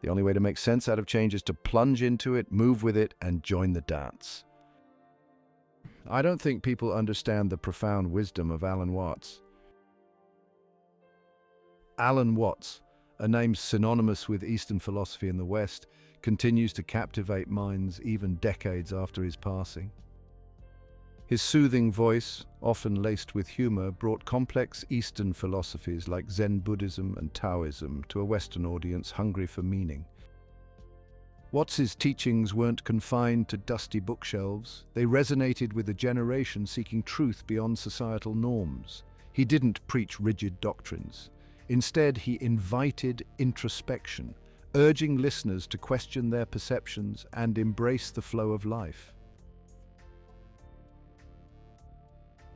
The only way to make sense out of change is to plunge into it, move with it, and join the dance. I don't think people understand the profound wisdom of Alan Watts. Alan Watts, a name synonymous with Eastern philosophy in the West, continues to captivate minds even decades after his passing. His soothing voice, often laced with humor, brought complex Eastern philosophies like Zen Buddhism and Taoism to a Western audience hungry for meaning. Watts's teachings weren't confined to dusty bookshelves. They resonated with a generation seeking truth beyond societal norms. He didn't preach rigid doctrines. Instead, he invited introspection, urging listeners to question their perceptions and embrace the flow of life.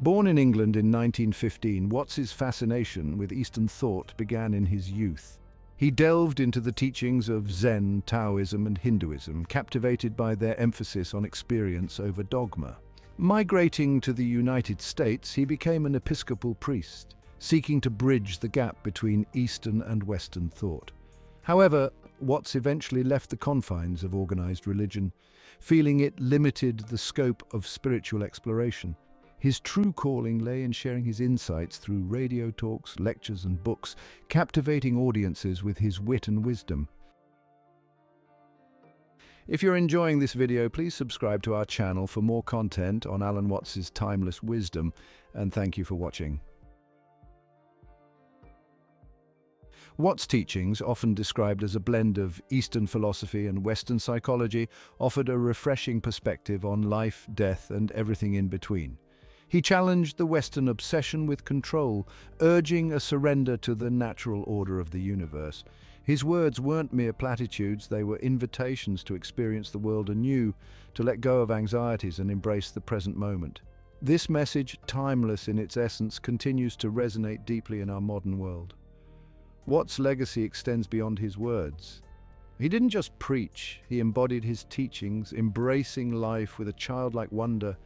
Born in England in 1915, Watts's fascination with Eastern thought began in his youth. He delved into the teachings of Zen, Taoism, and Hinduism, captivated by their emphasis on experience over dogma. Migrating to the United States, he became an Episcopal priest, seeking to bridge the gap between Eastern and Western thought. However, Watts eventually left the confines of organized religion, feeling it limited the scope of spiritual exploration. His true calling lay in sharing his insights through radio talks, lectures, and books, captivating audiences with his wit and wisdom. If you're enjoying this video, please subscribe to our channel for more content on Alan Watts's timeless wisdom, and thank you for watching. Watts' teachings, often described as a blend of Eastern philosophy and Western psychology, offered a refreshing perspective on life, death, and everything in between. He challenged the Western obsession with control, urging a surrender to the natural order of the universe. His words weren't mere platitudes, they were invitations to experience the world anew, to let go of anxieties and embrace the present moment. This message, timeless in its essence, continues to resonate deeply in our modern world. Watts' legacy extends beyond his words. He didn't just preach, he embodied his teachings, embracing life with a childlike wonder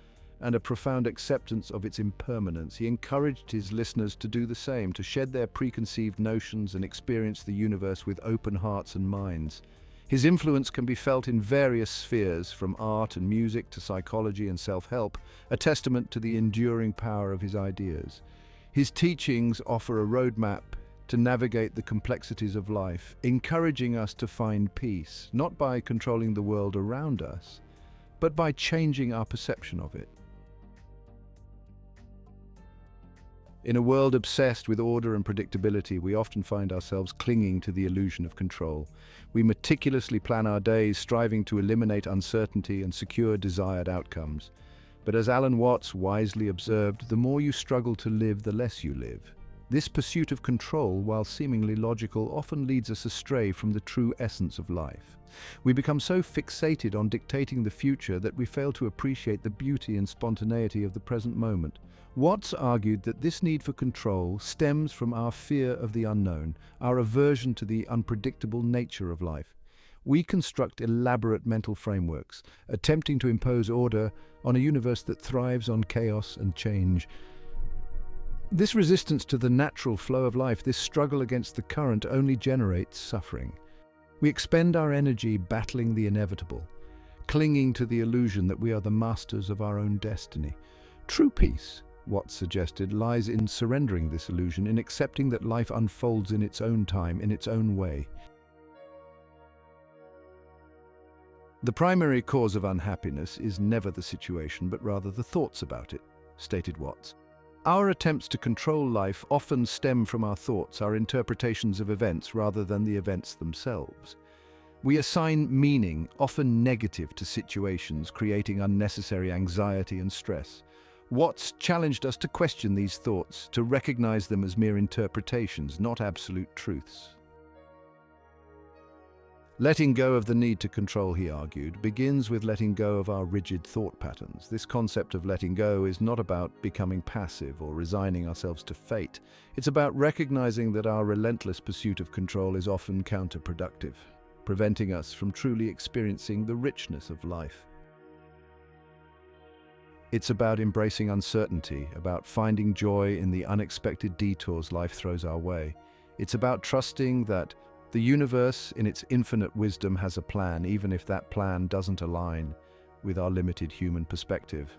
and a profound acceptance of its impermanence. He encouraged his listeners to do the same, to shed their preconceived notions and experience the universe with open hearts and minds. His influence can be felt in various spheres, from art and music to psychology and self-help, a testament to the enduring power of his ideas. His teachings offer a roadmap to navigate the complexities of life, encouraging us to find peace, not by controlling the world around us, but by changing our perception of it. In a world obsessed with order and predictability, we often find ourselves clinging to the illusion of control. We meticulously plan our days, striving to eliminate uncertainty and secure desired outcomes. But as Alan Watts wisely observed, the more you struggle to live, the less you live. This pursuit of control, while seemingly logical, often leads us astray from the true essence of life. We become so fixated on dictating the future that we fail to appreciate the beauty and spontaneity of the present moment. Watts argued that this need for control stems from our fear of the unknown, our aversion to the unpredictable nature of life. We construct elaborate mental frameworks, attempting to impose order on a universe that thrives on chaos and change. This resistance to the natural flow of life, this struggle against the current, only generates suffering. We expend our energy battling the inevitable, clinging to the illusion that we are the masters of our own destiny. True peace, Watts suggested, lies in surrendering this illusion, in accepting that life unfolds in its own time, in its own way. The primary cause of unhappiness is never the situation, but rather the thoughts about it, stated Watts. Our attempts to control life often stem from our thoughts, our interpretations of events, rather than the events themselves. We assign meaning, often negative, to situations, creating unnecessary anxiety and stress. Watts challenged us to question these thoughts, to recognize them as mere interpretations, not absolute truths. Letting go of the need to control, he argued, begins with letting go of our rigid thought patterns. This concept of letting go is not about becoming passive or resigning ourselves to fate. It's about recognizing that our relentless pursuit of control is often counterproductive, preventing us from truly experiencing the richness of life. It's about embracing uncertainty, about finding joy in the unexpected detours life throws our way. It's about trusting that The universe, in its infinite wisdom, has a plan, even if that plan doesn't align with our limited human perspective.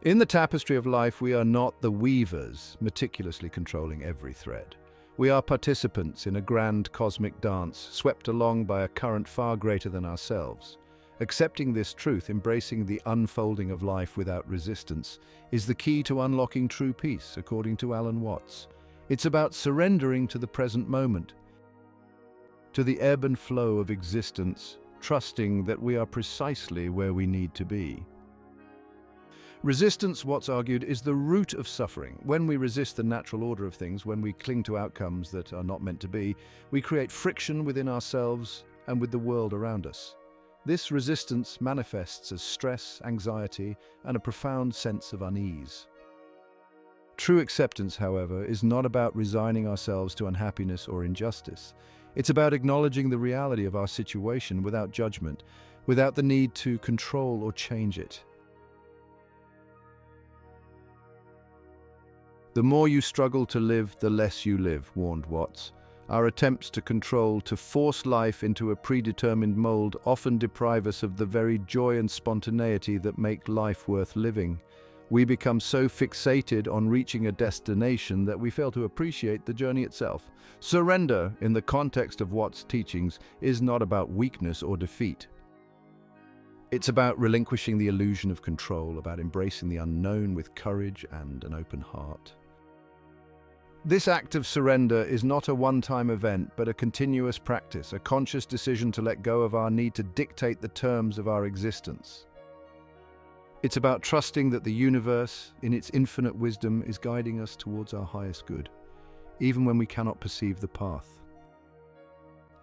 In the tapestry of life, we are not the weavers, meticulously controlling every thread. We are participants in a grand cosmic dance, swept along by a current far greater than ourselves. Accepting this truth, embracing the unfolding of life without resistance, is the key to unlocking true peace, according to Alan Watts. It's about surrendering to the present moment, to the ebb and flow of existence, trusting that we are precisely where we need to be. Resistance, Watts argued, is the root of suffering. When we resist the natural order of things, when we cling to outcomes that are not meant to be, we create friction within ourselves and with the world around us. This resistance manifests as stress, anxiety, and a profound sense of unease. True acceptance, however, is not about resigning ourselves to unhappiness or injustice. It's about acknowledging the reality of our situation without judgment, without the need to control or change it. The more you struggle to live, the less you live, warned Watts. Our attempts to control, to force life into a predetermined mold, often deprive us of the very joy and spontaneity that make life worth living. We become so fixated on reaching a destination that we fail to appreciate the journey itself. Surrender, in the context of Watts' teachings, is not about weakness or defeat. It's about relinquishing the illusion of control, about embracing the unknown with courage and an open heart. This act of surrender is not a one-time event, but a continuous practice, a conscious decision to let go of our need to dictate the terms of our existence. It's about trusting that the universe, in its infinite wisdom, is guiding us towards our highest good, even when we cannot perceive the path.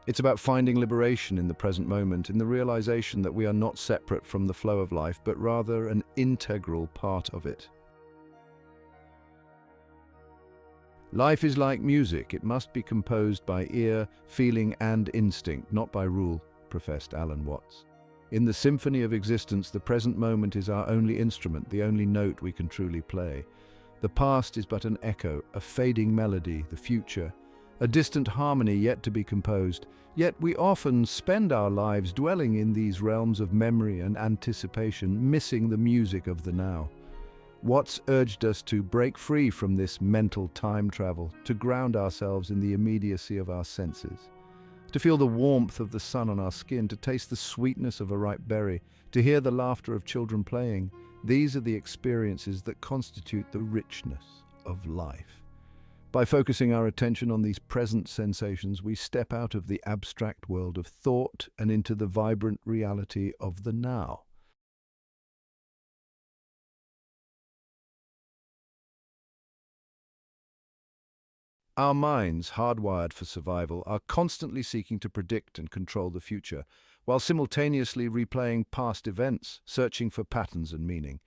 It's about finding liberation in the present moment, in the realization that we are not separate from the flow of life, but rather an integral part of it. Life is like music. It must be composed by ear, feeling, and instinct, not by rule, professed Alan Watts. In the symphony of existence, the present moment is our only instrument, the only note we can truly play. The past is but an echo, a fading melody, the future, a distant harmony yet to be composed. Yet we often spend our lives dwelling in these realms of memory and anticipation, missing the music of the now. Watts urged us to break free from this mental time travel, to ground ourselves in the immediacy of our senses, to feel the warmth of the sun on our skin, to taste the sweetness of a ripe berry, to hear the laughter of children playing. These are the experiences that constitute the richness of life. By focusing our attention on these present sensations, we step out of the abstract world of thought and into the vibrant reality of the now. Our minds, hardwired for survival, are constantly seeking to predict and control the future, while simultaneously replaying past events, searching for patterns and meaning.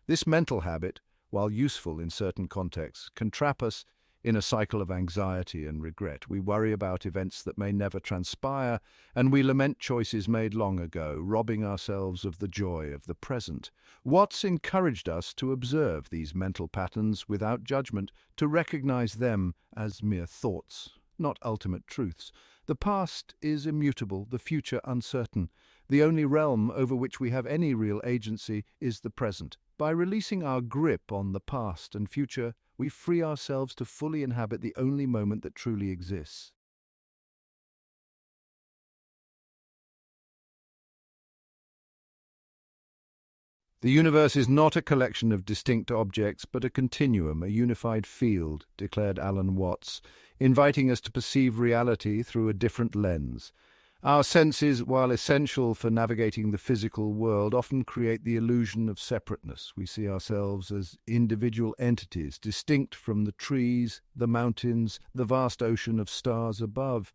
This mental habit, while useful in certain contexts, can trap us in a cycle of anxiety and regret. We worry about events that may never transpire, and we lament choices made long ago, robbing ourselves of the joy of the present. Watts encouraged us to observe these mental patterns without judgment, to recognize them as mere thoughts, not ultimate truths. The past is immutable, the future uncertain. The only realm over which we have any real agency is the present. By releasing our grip on the past and future, we free ourselves to fully inhabit the only moment that truly exists. The universe is not a collection of distinct objects, but a continuum, a unified field, declared Alan Watts, inviting us to perceive reality through a different lens. Our senses, while essential for navigating the physical world, often create the illusion of separateness. We see ourselves as individual entities, distinct from the trees, the mountains, the vast ocean of stars above.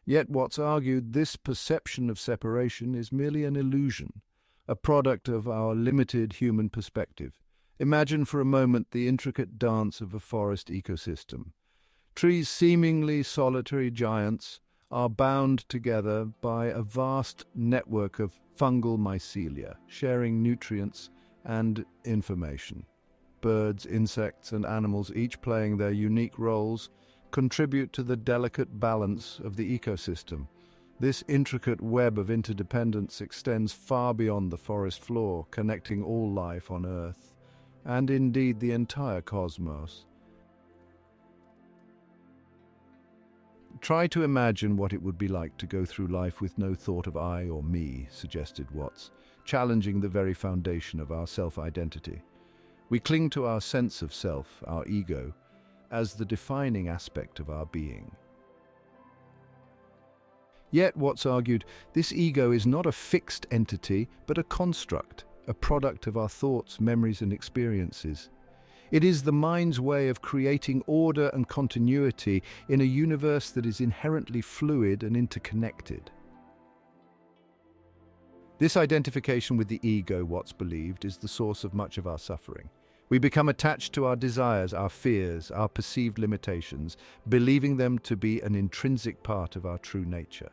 Yet Watts argued this perception of separation is merely an illusion, a product of our limited human perspective. Imagine for a moment the intricate dance of a forest ecosystem. Trees, seemingly solitary giants, are bound together by a vast network of fungal mycelia, sharing nutrients and information. Birds, insects, and animals, each playing their unique roles, contribute to the delicate balance of the ecosystem. This intricate web of interdependence extends far beyond the forest floor, connecting all life on Earth, and indeed the entire cosmos. Try to imagine what it would be like to go through life with no thought of I or me, suggested Watts, challenging the very foundation of our self-identity. We cling to our sense of self, our ego, as the defining aspect of our being. Yet, Watts argued, this ego is not a fixed entity, but a construct, a product of our thoughts, memories, and experiences. It is the mind's way of creating order and continuity in a universe that is inherently fluid and interconnected. This identification with the ego, Watts believed, is the source of much of our suffering. We become attached to our desires, our fears, our perceived limitations, believing them to be an intrinsic part of our true nature.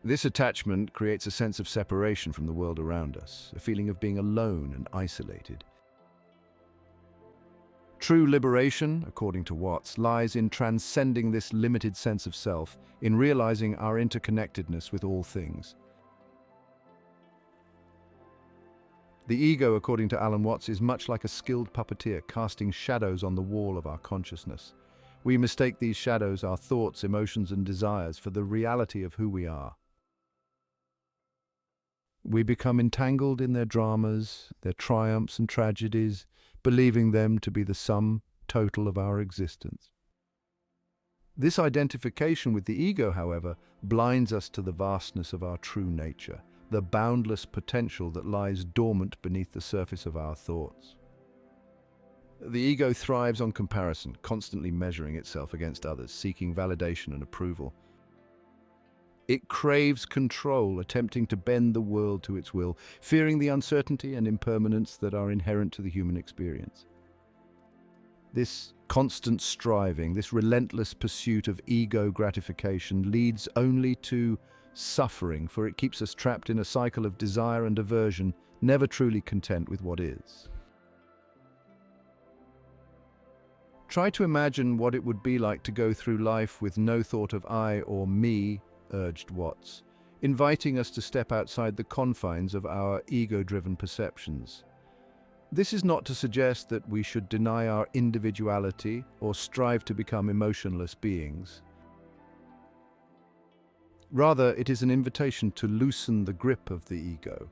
This attachment creates a sense of separation from the world around us, a feeling of being alone and isolated. True liberation, according to Watts, lies in transcending this limited sense of self, in realizing our interconnectedness with all things. The ego, according to Alan Watts, is much like a skilled puppeteer casting shadows on the wall of our consciousness. We mistake these shadows, our thoughts, emotions, and desires, for the reality of who we are. We become entangled in their dramas, their triumphs and tragedies, believing them to be the sum total of our existence. This identification with the ego, however, blinds us to the vastness of our true nature, the boundless potential that lies dormant beneath the surface of our thoughts. The ego thrives on comparison, constantly measuring itself against others, seeking validation and approval. It craves control, attempting to bend the world to its will, fearing the uncertainty and impermanence that are inherent to the human experience. This constant striving, this relentless pursuit of ego gratification leads only to suffering, for it keeps us trapped in a cycle of desire and aversion, never truly content with what is. Try to imagine what it would be like to go through life with no thought of I or me, urged Watts, inviting us to step outside the confines of our ego-driven perceptions. This is not to suggest that we should deny our individuality or strive to become emotionless beings. Rather, it is an invitation to loosen the grip of the ego,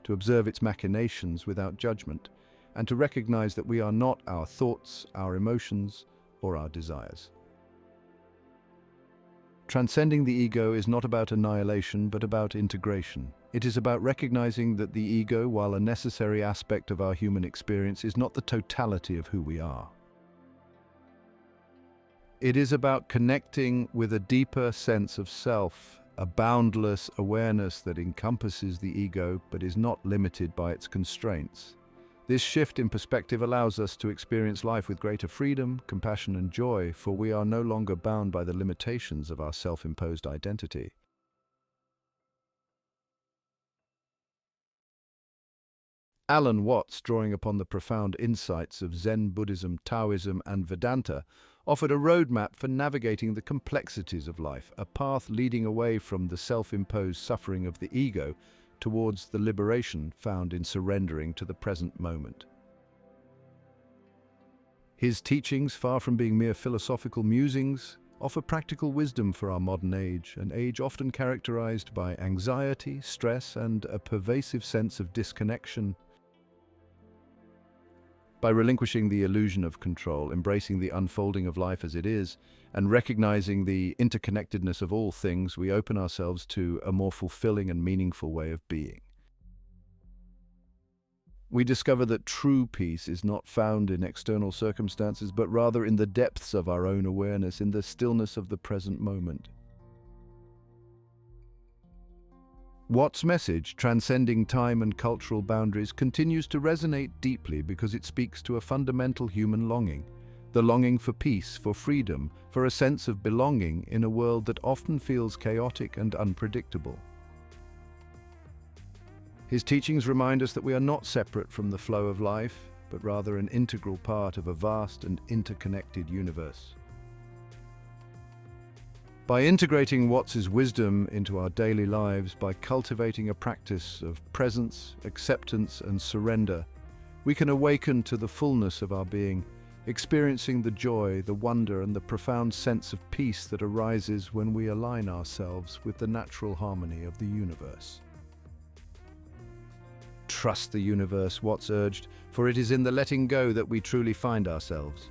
to observe its machinations without judgment, and to recognize that we are not our thoughts, our emotions, or our desires. Transcending the ego is not about annihilation, but about integration. It is about recognizing that the ego, while a necessary aspect of our human experience, is not the totality of who we are. It is about connecting with a deeper sense of self, a boundless awareness that encompasses the ego but is not limited by its constraints. This shift in perspective allows us to experience life with greater freedom, compassion, and joy, for we are no longer bound by the limitations of our self-imposed identity. Alan Watts, drawing upon the profound insights of Zen Buddhism, Taoism, and Vedanta, offered a roadmap for navigating the complexities of life, a path leading away from the self-imposed suffering of the ego towards the liberation found in surrendering to the present moment. His teachings, far from being mere philosophical musings, offer practical wisdom for our modern age, an age often characterized by anxiety, stress, and a pervasive sense of disconnection. By relinquishing the illusion of control, embracing the unfolding of life as it is, and recognizing the interconnectedness of all things, we open ourselves to a more fulfilling and meaningful way of being. We discover that true peace is not found in external circumstances, but rather in the depths of our own awareness, in the stillness of the present moment. Watts' message, transcending time and cultural boundaries, continues to resonate deeply because it speaks to a fundamental human longing, the longing for peace, for freedom, for a sense of belonging in a world that often feels chaotic and unpredictable. His teachings remind us that we are not separate from the flow of life, but rather an integral part of a vast and interconnected universe. By integrating Watts's wisdom into our daily lives, by cultivating a practice of presence, acceptance, and surrender, we can awaken to the fullness of our being, experiencing the joy, the wonder, and the profound sense of peace that arises when we align ourselves with the natural harmony of the universe. Trust the universe, Watts urged, for it is in the letting go that we truly find ourselves.